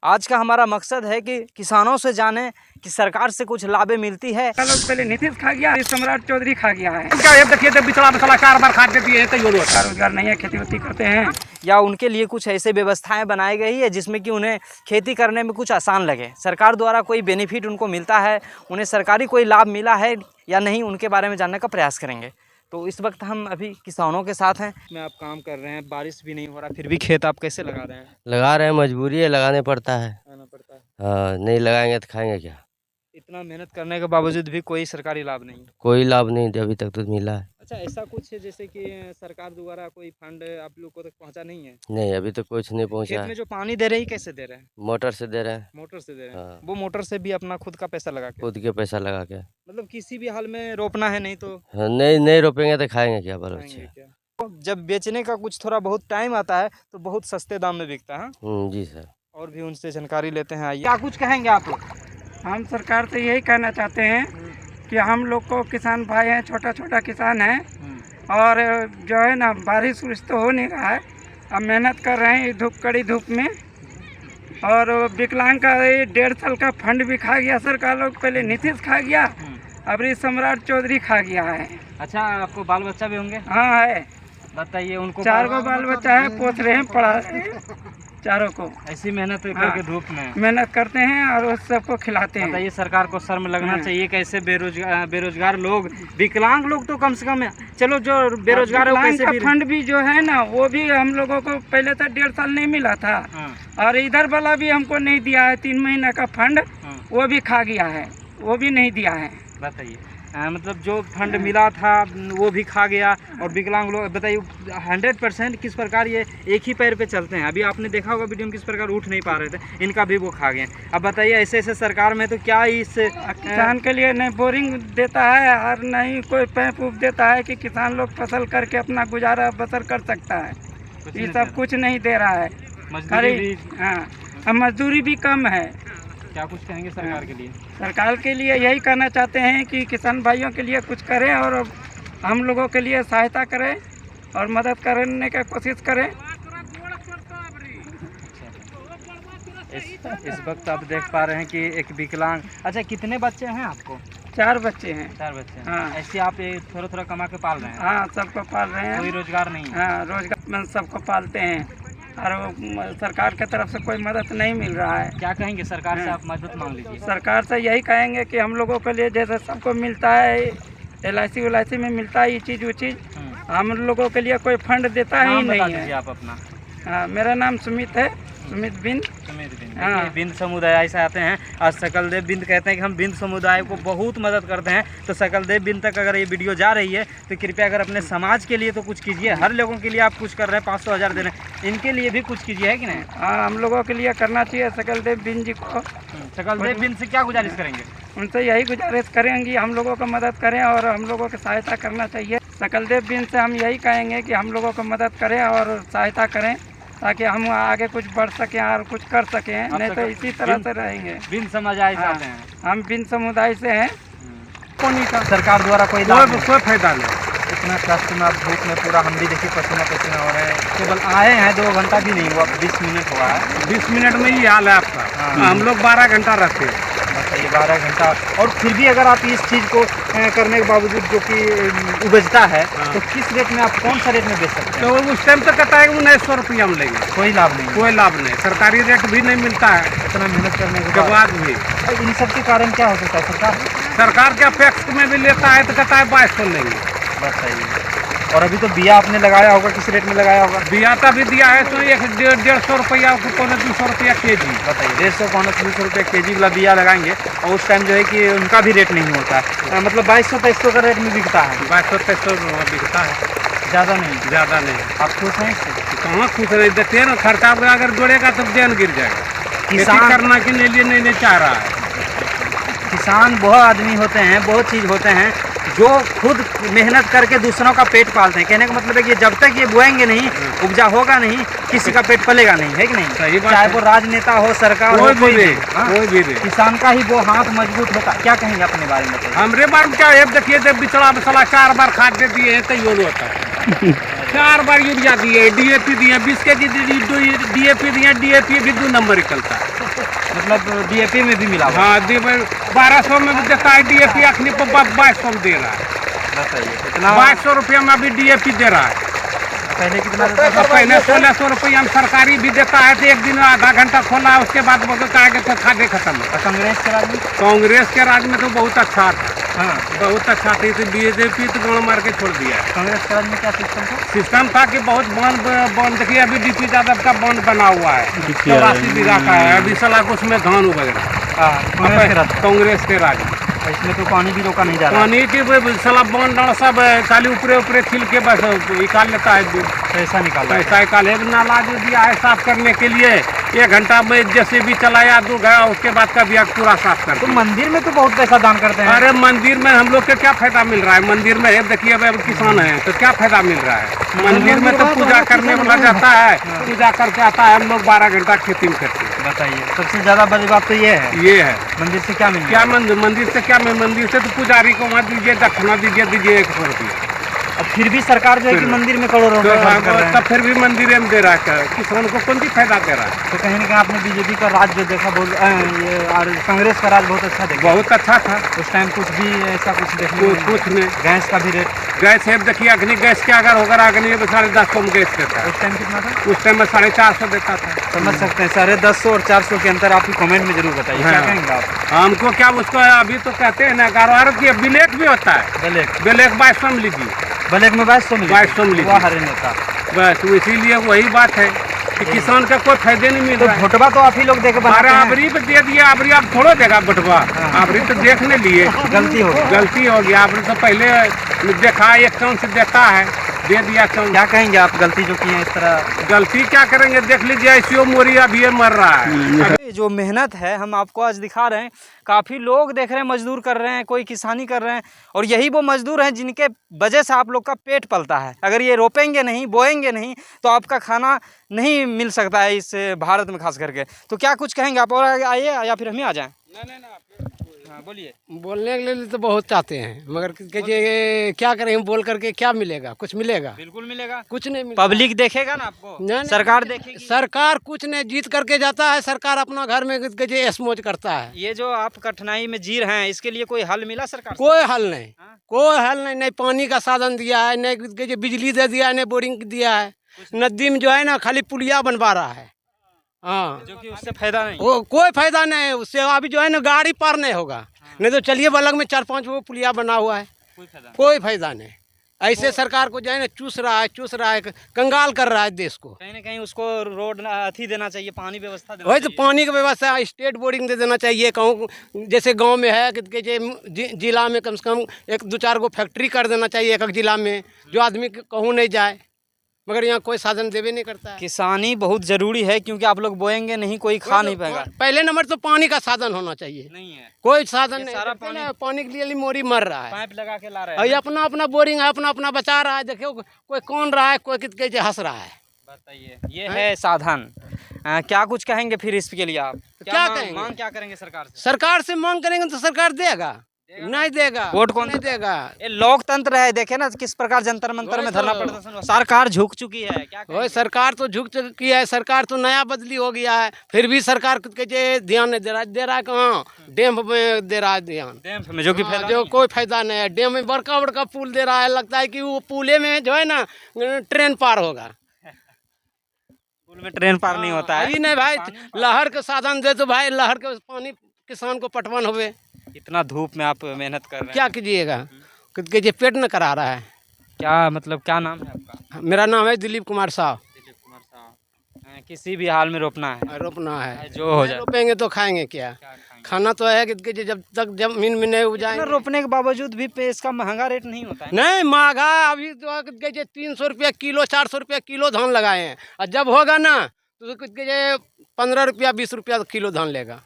आज का हमारा मकसद है कि किसानों से जाने कि सरकार से कुछ लाभें मिलती है। लोग पहले नीतीश खा गया, सम्राट चौधरी खा गया है। क्या ये देखिए जब बिचड़ा मसाला 4 बार खा देती है तो रोजगार नहीं है, खेती वेती करते हैं या उनके लिए कुछ ऐसे व्यवस्थाएं बनाई गई है जिसमें कि उन्हें खेती करने में कुछ आसान लगे। सरकार द्वारा कोई बेनिफिट उनको मिलता है, उन्हें सरकारी कोई लाभ मिला है या नहीं, उनके बारे में जानने का प्रयास करेंगे। तो इस वक्त हम अभी किसानों के साथ हैं। में आप काम कर रहे हैं, बारिश भी नहीं हो रहा, फिर भी खेत आप कैसे लगा रहे हैं? लगा रहे हैं, मजबूरी है, लगाने पड़ता है। लगाना पड़ता है। हाँ, नहीं लगाएंगे तो खाएंगे क्या? इतना मेहनत करने के बावजूद भी कोई सरकारी लाभ नहीं। कोई लाभ नहीं अभी तक तो मिला है। अच्छा, ऐसा कुछ है जैसे कि सरकार द्वारा कोई फंड आप लोग को तक पहुंचा नहीं है? नहीं, अभी तक कुछ नहीं पहुंचा खेत है। में जो पानी दे रहे हैं कैसे दे रहे हैं? मोटर से दे रहे हैं। मोटर से दे रहे हैं। हाँ। वो मोटर से भी अपना खुद का पैसा लगा के, खुद के पैसा लगा के। मतलब किसी भी हाल में रोपना है, नहीं तो हाँ, नहीं रोपेंगे तो खाएंगे क्या बाल खाएंगे बच्चे? क्या? तो जब बेचने का कुछ थोड़ा बहुत टाइम आता है तो बहुत सस्ते दाम में बिकता है। जी सर। और भी उनसे जानकारी लेते हैं। आइए, क्या कुछ कहेंगे आप लोग? हम सरकार से यही कहना चाहते हैं कि हम लोग को किसान भाई हैं, छोटा छोटा किसान है और जो है ना बारिश उरिश तो हो नहीं रहा है, अब मेहनत कर रहे हैं धूप कड़ी धूप में। और विकलांग का ये 1.5 साल का फंड भी खा गया सरकार लोग, पहले नीतीश खा गया, अब ये सम्राट चौधरी खा गया है। अच्छा, आपको बाल बच्चा भी होंगे? हाँ है, बताइए उनको। 4 गो बाल बच्चा है, पोस रहे हैं, पढ़ा रहे हैं चारों को। ऐसी मेहनत करके धूप में मेहनत करते हैं और उस सबको खिलाते हैं। बताइए, सरकार को शर्म लगना चाहिए। कैसे बेरोजगार लोग, विकलांग लोग तो कम से कम, चलो जो बेरोजगार है वो कैसे भी फंड भी जो है ना वो भी हम लोगों को पहले तो 1.5 साल नहीं मिला था। और इधर वाला भी हमको नहीं दिया है, 3 महीना का फंड वो भी खा गया है, वो भी नहीं दिया है। बताइए, मतलब जो फंड मिला था वो भी खा गया। और विकलांग लोग, बताइए 100% किस प्रकार ये एक ही पैर पे चलते हैं। अभी आपने देखा होगा वीडियो में किस प्रकार उठ नहीं पा रहे थे, इनका भी वो खा गए। अब बताइए, ऐसे ऐसे सरकार में तो क्या इस किसान के लिए नहीं बोरिंग देता है और नहीं कोई पैप उप देता है कि किसान लोग फसल करके अपना गुजारा बसर कर सकता है। ये सब कुछ नहीं दे रहा है। हाँ, मजदूरी भी कम है। क्या कुछ कहेंगे सरकार के लिए? सरकार के लिए यही कहना चाहते हैं कि किसान भाइयों के लिए कुछ करें और हम लोगों के लिए सहायता करें और मदद करने की कोशिश करें। इस वक्त आप देख पा रहे हैं कि एक विकलांग। अच्छा, कितने बच्चे हैं आपको? 4 बच्चे हैं। 4 बच्चे हैं। हाँ। ऐसे आप थोड़ा थोड़ा कमा के पाल रहे हैं? हाँ, सबको पाल रहे हैं। कोई रोजगार नहीं है? हाँ, रोजगार सबको पालते हैं और सरकार की तरफ से कोई मदद नहीं मिल रहा है। क्या कहेंगे सरकार से? आप मदद मांग लीजिए। सरकार से यही कहेंगे कि हम लोगों के लिए जैसे सबको मिलता है, LIC में मिलता है ये चीज़ वो चीज़, हम लोगों के लिए कोई फंड देता ही नहीं है। आप अपना? हाँ, मेरा नाम सुमित है, सुमित बिंद। हाँ। बिंद समुदाय से आते हैं। आज सकलदेव बिंद कहते हैं कि हम बिंद समुदाय को बहुत मदद करते हैं। तो सकलदेव बिंद तक अगर ये वीडियो जा रही है तो कृपया अगर अपने समाज के लिए तो कुछ कीजिए। हर लोगों के लिए आप कुछ कर रहे हैं, 500,000 दे रहे हैं, इनके लिए भी कुछ कीजिए, है कि नहीं? हाँ, हम लोगों के लिए करना चाहिए सकलदेव बिंद जी को। सकलदेव बिंद से क्या गुजारिश करेंगे? उनसे यही गुजारिश करेंगे हम लोगों को मदद करें और हम लोगों की सहायता करना चाहिए। सकलदेव बिंद से हम यही कहेंगे कि हम लोगों को मदद करें और सहायता करें ताकि हम आगे कुछ बढ़ सकें और कुछ कर सकें, नहीं तो इसी तरह से रहेंगे। बिंद समुदाय से आते हैं? हम बिंद समुदाय से हैं। कोई सरकार द्वारा कोई फायदा नहीं। इतना कष्ट में, अब धूप में पूरा हम भी देखिए पसीना पसीना हो रहे हैं। केवल आए हैं, 2 घंटा भी नहीं हुआ, 20 मिनट हुआ है। 20 मिनट में ही हाल है आपका। हम लोग 12 घंटा रहते हैं। बताइए, 12 घंटा, और फिर भी अगर आप इस चीज़ को करने के बावजूद जो कि उपजता है तो किस रेट में, आप कौन सा रेट में बेच सकते हैं? तो उस टाइम तक कहता है 1900 रुपया में लेंगे। कोई लाभ नहीं? कोई लाभ नहीं, सरकारी रेट भी नहीं मिलता है इतना मेहनत करने के बाद भी। इन सब के कारण क्या हो सकता है? सरकार क्या पैक्स में भी लेता है तो कहता है 2200 लेंगे। बताइए, और अभी तो बिया आपने लगाया होगा, किस रेट में लगाया होगा? बिया तो भी दिया है तो 150 रुपया, 200 रुपया केजी। बताइए, 150-200 रुपये केजी वाला बिया लगाएंगे और उस टाइम जो है कि उनका भी रेट नहीं होता है। मतलब 2200-2300 का रेट में बिकता है? 2200-2300 बिकता है, ज़्यादा नहीं? ज़्यादा नहीं। आप खुश हैं इससे? कहाँ खुश नहीं, देखते हैं ना, खर्चा अगर जोड़ेगा तो देन गिर जाएगा। किसान करना के लिए नहीं चाह रहा है। किसान बहुत आदमी होते हैं, बहुत चीज़ होते हैं जो खुद मेहनत करके दूसरों का पेट पालते हैं। कहने का मतलब है कि जब तक ये बोएंगे नहीं, उपजा होगा नहीं, किसी का पेट पलेगा नहीं, है कि नहीं? सही बात चाहे वो राजनेता हो, सरकार हो, कोई भी, किसान का ही वो हाथ मजबूत होता। क्या कहेंगे अपने बारे में? हमरे बारे में क्या है, देखिए जब बिचड़ा मसाला 4 बार खाद दे दिए हैं तो ये होता है। 4 बार यूरिया दिए, DAP दिए, 20 kg DAP दिए, DAP भी 2 नंबर निकलता है। मतलब डीएपी में भी मिला हुआ हाँ 1200 में भी देता है डीएपी, अखनी को 2200 में दे रहा है। बताइए कितना 2200 रुपये में अभी डीएपी दे रहा है। पहले कितना देता था? पहले 1600 रुपये हम सरकारी भी देता है, तो एक दिन आधा घंटा खोला, उसके बाद वो कहा कि तो खादे खत्म है। और कांग्रेस के राज में? कांग्रेस के राज में तो बहुत अच्छा था, हाँ, बहुत अच्छा थी। तो बीजेपी तो गाँव मार के छोड़ दिया है। कांग्रेस के राज में क्या सिस्टम था? सिस्टम था कि बहुत बॉन्ड देखिए, अभी डीपी यादव का बॉन्ड बना हुआ है 84 बीघा का है, अभी साला को उसमें धान उग रहा है। कांग्रेस के राज में। कांग्रेस के राज में इसमें तो पानी भी रोका नहीं जा रहा। पानी की साला बॉन्ड सब खाली ऊपरे ऊपरे खिल के बस निकाल लेता है, पैसा निकाल पैसा निकाले। नाला जो दिया है साफ करने के लिए, 1 घंटा में जैसे भी चलाया, 2 गया, उसके बाद का भी पूरा साफ कर तो दिया। मंदिर में तो बहुत पैसा दान करते हैं। अरे मंदिर में हम लोग के क्या फायदा मिल रहा है? मंदिर में है देखिए, अब किसान है तो क्या फायदा मिल रहा है? मंदिर में तो पूजा करने वाला जाता है, पूजा करके आता है। हम लोग 12 घंटा खेती में करते हैं। बताइए सबसे ज्यादा बड़ी बात तो ये है मंदिर से क्या मिल क्या मंदिर से क्या? मंदिर से तो पुजारी को वहाँ दीजिए, दक्षिणा दीजिए 100 रुपया। अब फिर भी सरकार जो है कि मंदिर में करोड़ों रुपए खर्च कर रहे हैं। तब फिर भी मंदिर में दे रहा है, किसान को कौन सी फायदा दे रहा है? तो कहीं ना कहीं आपने बीजेपी का राज जो देखा ये और कांग्रेस का राज बहुत अच्छा देखा। बहुत अच्छा था उस टाइम कुछ भी ऐसा कुछ देखने को नहीं कुछ नहीं। मिला। गैस का भी रेट गैस है देखिए, अग्नि गैस के अगर होगा, अग्नि 1050 में गैस देता है। उस टाइम कितना था? उस टाइम में 450 देता था। समझ सकते हैं 150 और 400 के अंतर आपकी कमेंट में जरूर बताइए। क्या हाँ। कहेंगे आप? हमको क्या, उसको अभी तो कहते हैं ना, कारोबार की ब्लैक भी होता है। ब्लैक 2200 में लीजिए, ब्लैक में 2200 मिले। 2200 में लीजिए। वाह हरे नेता। बस तो इसीलिए वही बात है कि किसान का कोई फायदे नहीं मिल तो रहा है। भोटवा तो आप ही लोग देके बनाते अरे हैं। आबरी पे दे दिया, आबरी आप थोड़ा देगा बटवा, आबरी तो देखने लिए गलती हो गई। गलती हो गया। आपने तो पहले देखा, एक काउंट से देता है, दे दिया काउंट। क्या कहेंगे आप गलती जो की है इस तरह? गलती क्या करेंगे, देख लीजिए ऐसी मोरी अभी ये मर रहा है। जो मेहनत है हम आपको आज दिखा रहे हैं। काफ़ी लोग देख रहे हैं मजदूर कर रहे हैं, कोई किसानी कर रहे हैं, और यही वो मजदूर हैं जिनके वजह से आप लोग का पेट पलता है। अगर ये रोपेंगे नहीं, बोएंगे नहीं, तो आपका खाना नहीं मिल सकता है इस भारत में खास करके। तो क्या कुछ कहेंगे आप, और आगे आइए या फिर हम ही आ जाएँ? हाँ बोलिए। बोलने के लिए तो बहुत चाहते हैं, मगर क्या करें, बोल करके क्या मिलेगा? कुछ मिलेगा? बिल्कुल मिलेगा। कुछ नहीं मिलेगा। पब्लिक देखेगा ना आपको, नहीं, सरकार देखेगी। सरकार कुछ नहीं, जीत करके जाता है सरकार, अपना घर में ऐश-मौज करता है। ये जो आप कठिनाई में जी रहे हैं, इसके लिए कोई हल मिला सरकार से? कोई हल नहीं, हाँ? कोई हल नहीं। नहीं पानी का साधन दिया है, नहीं बिजली दे दिया है, नहीं बोरिंग दिया है। नदी में जो है ना खाली पुलिया बनवा रहा है। हाँ, जो कि उससे फायदा नहीं। वो कोई फायदा नहीं है उससे। अभी जो है ना गाड़ी पार नहीं होगा। नहीं तो चलिए बलग में 4-5 वो पुलिया बना हुआ है, कोई फायदा नहीं। ऐसे सरकार को जो है ना चूस रहा है, कंगाल कर रहा है देश को। कहीं ना कहीं उसको रोड अथी देना चाहिए, पानी व्यवस्था देना वही तो चाहिए। पानी की व्यवस्था स्टेट बोर्डिंग दे देना चाहिए। कहूँ जैसे गांव में है कि जिला में कम से कम 1-2-4 गो फैक्ट्री कर देना चाहिए एक जिला में, जो आदमी कहूँ नहीं जाए। मगर यहाँ कोई साधन देवे नहीं करता है। किसानी बहुत जरूरी है, क्योंकि आप लोग बोएंगे नहीं, कोई खा नहीं पाएगा। पहले नंबर तो पानी का साधन होना चाहिए। नहीं है, कोई साधन ये नहीं। सारा देखते ना, पानी के लिए मोरी मर रहा है। पाइप लगा के ला रहे और ये हैं। अपना अपना बोरिंग है, अपना अपना बचा रहा है। देखियो कोई कौन रहा है, कोई कितके हंस रहा है। बताइए, ये है साधन। क्या कुछ कहेंगे फिर इसके लिए आप? क्या मांग- कहेंगे? मांग क्या करेंगे सरकार से? सरकार से मांग करेंगे तो सरकार देगा? नहीं देगा। वोट कौन नहीं देगा? ये लोकतंत्र है, देखे ना किस प्रकार जंतर मंतर में वही धरना तो। प्रदर्शन हुआ। सरकार झुक चुकी है, क्या वही कहेंगे? सरकार तो झुक चुकी है। सरकार तो नया बदली हो गया है, फिर भी सरकार के ध्यान नहीं दे रहा है। कहाँ डैम में दे रहा है ध्यान, डैम में जो कि हाँ, फायदा जो नहीं है। कोई फायदा नहीं है। डैम में बड़का बड़का पुल दे रहा है, लगता है कि वो पुले में जो है ना ट्रेन पार होगा। पुल में ट्रेन पार नहीं होता है। अभी नहीं भाई, लहर के साधन दे तो भाई, लहर के पानी किसान को पटवन होवे। इतना धूप में आप मेहनत कर रहे हैं, क्या कीजिएगा? कि पेट न करा रहा है। क्या मतलब क्या नाम है आपका? मेरा नाम है दिलीप कुमार साहब। दिलीप कुमार साहब। किसी भी हाल में रोपना है, रोपना है, जो हो नहीं जाए। रोपेंगे तो खाएंगे क्या? क्या खाएंगे? खाना तो है कि जब तक जमीन में नहीं उपजाएंगे। इतना रोपने के बावजूद भी पे इसका महंगा रेट नहीं होता है। नहीं महंगा, अभी तो 300 रुपया किलो, 400 रुपया किलो धान लगाए हैं। और जब होगा ना तो 15 रुपया 20 रुपया किलो धान लेगा।